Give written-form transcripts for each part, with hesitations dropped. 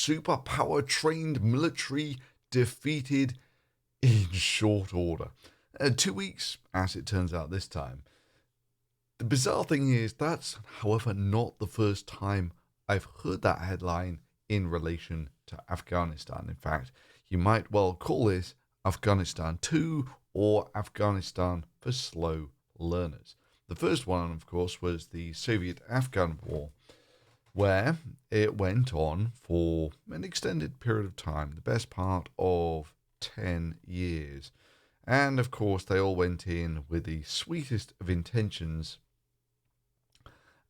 superpower trained military defeated in short order. 2 weeks, as it turns out this time. The bizarre thing is, that's, however, not the first time I've heard that headline in relation to Afghanistan. In fact, you might well call this Afghanistan 2 or Afghanistan for slow learners. The first one, of course, was the Soviet-Afghan War, where it went on for an extended period of time, the best part of 10 years. And, of course, they all went in with the sweetest of intentions.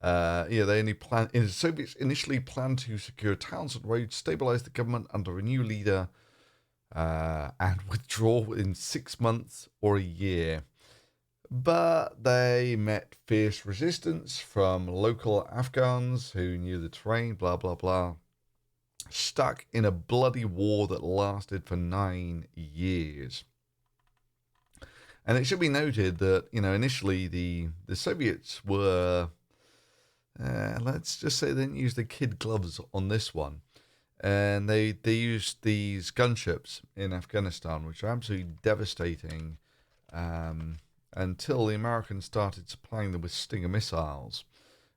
The Soviets initially planned to secure towns and roads, stabilize the government under a new leader, and withdraw within 6 months or a year. But they met fierce resistance from local Afghans who knew the terrain, blah, blah, blah. Stuck in a bloody war that lasted for 9 years. And it should be noted that, initially the Soviets were, let's just say they didn't use the kid gloves on this one. And they used these gunships in Afghanistan, which are absolutely devastating, until the Americans started supplying them with Stinger missiles,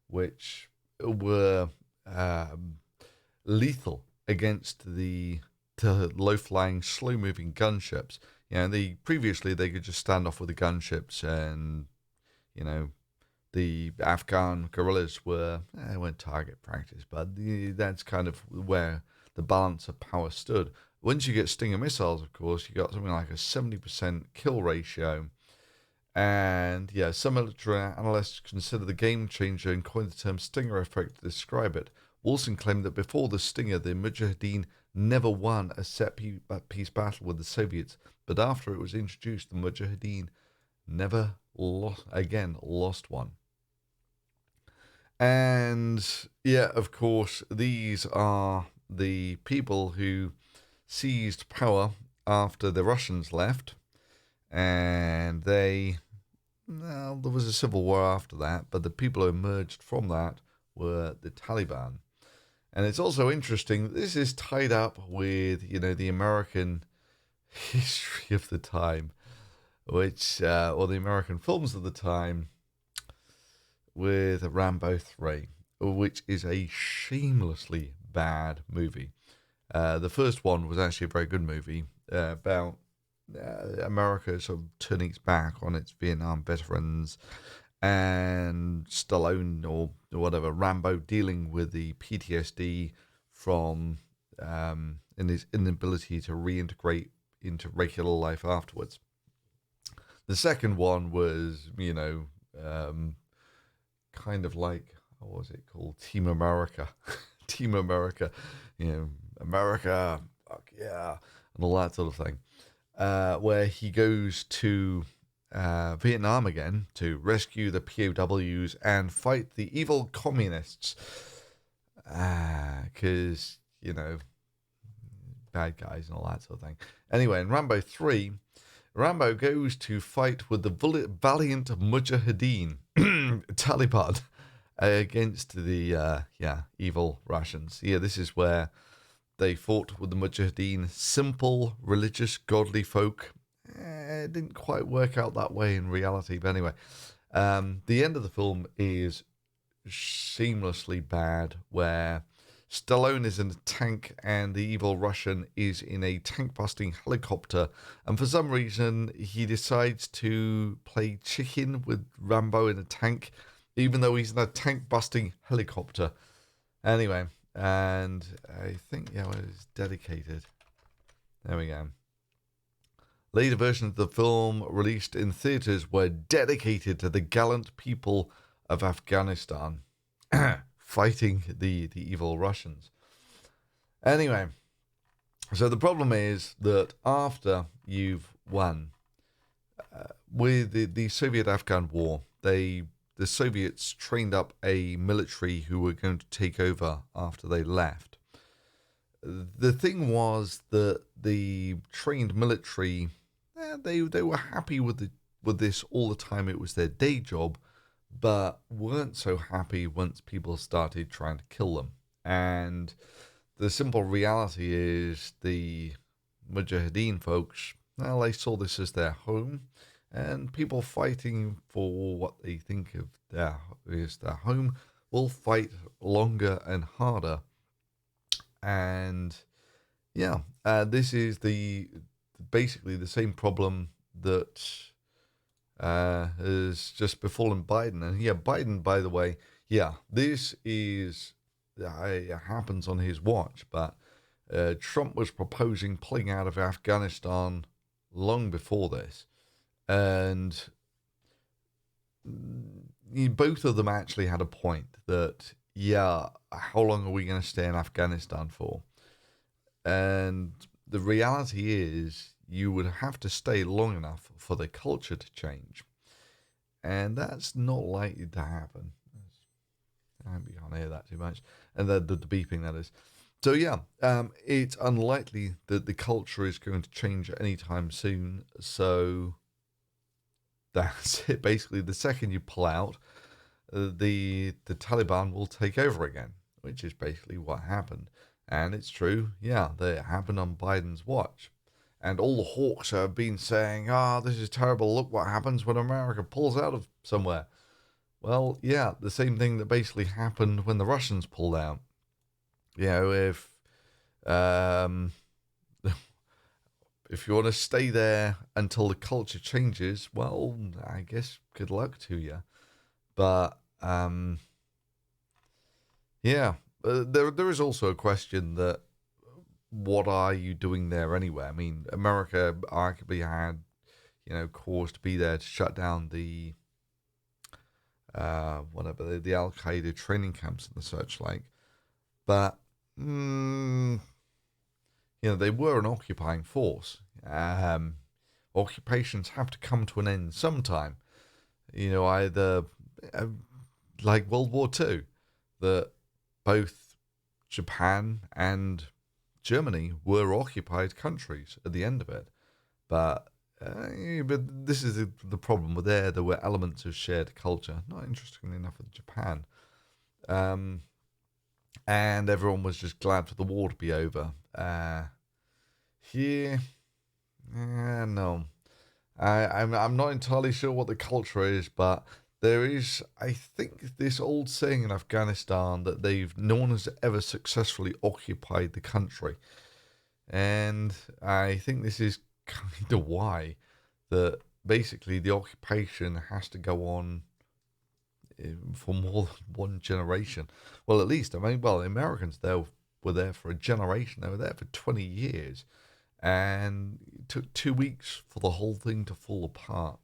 which were lethal against the low-flying, slow-moving gunships. Previously they could just stand off with the gunships, and the Afghan guerrillas weren't target practice, but that's kind of where the balance of power stood. Once you get Stinger missiles, of course, you got something like a 70% kill ratio. And some military analysts consider the game changer and coined the term Stinger effect to describe it. Wilson claimed that before the Stinger, the Mujahideen never won a set-piece battle with the Soviets, but after it was introduced, the Mujahideen never lost one. And of course, these are the people who seized power after the Russians left, and there was a civil war after that, but the people who emerged from that were the Taliban. And it's also interesting that this is tied up with, the American history of the time, or the American films of the time, with Rambo 3, which is a shamelessly bad movie. The first one was actually a very good movie about America sort of turning its back on its Vietnam veterans, and Stallone or whatever, Rambo, dealing with the PTSD from his inability to reintegrate into regular life afterwards. The second one was, kind of like, what was it called? Team America. Team America. America, fuck yeah, and all that sort of thing. Where he goes to Vietnam again to rescue the POWs and fight the evil communists. Because, bad guys and all that sort of thing. Anyway, in Rambo 3, Rambo goes to fight with the valiant Mujahideen, Taliban, against the evil Russians. This is where they fought with the Mujahideen, simple, religious, godly folk. It didn't quite work out that way in reality, but anyway. The end of the film is seamlessly bad, where Stallone is in a tank and the evil Russian is in a tank-busting helicopter, and for some reason he decides to play chicken with Rambo in a tank, even though he's in a tank-busting helicopter. Anyway, and I think, it was dedicated. There we go. Later versions of the film released in theaters were dedicated to the gallant people of Afghanistan fighting the evil Russians. Anyway, so the problem is that after you've won with the Soviet-Afghan War, the Soviets trained up a military who were going to take over after they left. The thing was that the trained military, they were happy with this all the time. It was their day job, but weren't so happy once people started trying to kill them. And the simple reality is the Mujahideen folks, well, they saw this as their home, and people fighting for what they think of their is their home will fight longer and harder. And yeah, this is the basically the same problem that has just befallen Biden. And yeah, Biden, by the way, yeah, this is it happens on his watch, but Trump was proposing pulling out of Afghanistan long before this, and both of them actually had a point that yeah, how long are we going to stay in Afghanistan for? And the reality is, you would have to stay long enough for the culture to change. And that's not likely to happen. I hope you can't hear that too much. And the beeping, that is. So, yeah, it's unlikely that the culture is going to change anytime soon. So, that's it. Basically, the second you pull out, the Taliban will take over again, which is basically what happened. And it's true, yeah, that happened on Biden's watch. And all the hawks have been saying, this is terrible. Look what happens when America pulls out of somewhere. Well, yeah, the same thing that basically happened when the Russians pulled out. You know, um, if you want to stay there until the culture changes, well, I guess good luck to you. But yeah, there is also a question that what are you doing there anyway? I mean, America arguably had, cause to be there to shut down the whatever the Al Qaeda training camps and the such like, but they were an occupying force. Occupations have to come to an end sometime. Either like World War II, that both Japan and Germany were occupied countries at the end of it. But this is the problem with there. There were elements of shared culture. Not interestingly enough with Japan. And everyone was just glad for the war to be over. Here, no. I'm not entirely sure what the culture is, but there is, I think, this old saying in Afghanistan that no one has ever successfully occupied the country. And I think this is kind of why that basically the occupation has to go on for more than one generation. Well, at least, the Americans were there for a generation. They were there for 20 years. And it took 2 weeks for the whole thing to fall apart.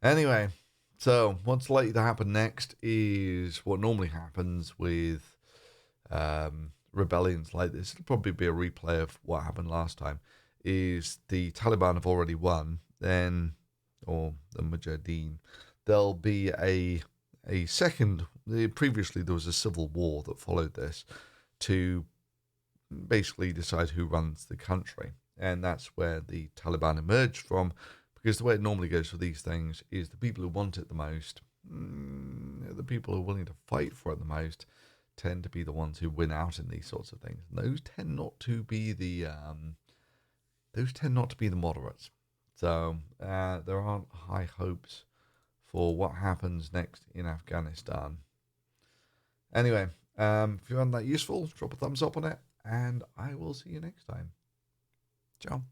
Anyway, so what's likely to happen next is what normally happens with rebellions like this. It'll probably be a replay of what happened last time. Is the Taliban have already won, then, or the Mujahideen, there'll be a second. Previously, there was a civil war that followed this to basically decide who runs the country, and that's where the Taliban emerged from. Because the way it normally goes for these things is the people who want it the most, the people who are willing to fight for it the most, tend to be the ones who win out in these sorts of things. And those tend not to be the moderates. So there aren't high hopes for what happens next in Afghanistan. Anyway, if you found that useful, drop a thumbs up on it, and I will see you next time. Ciao.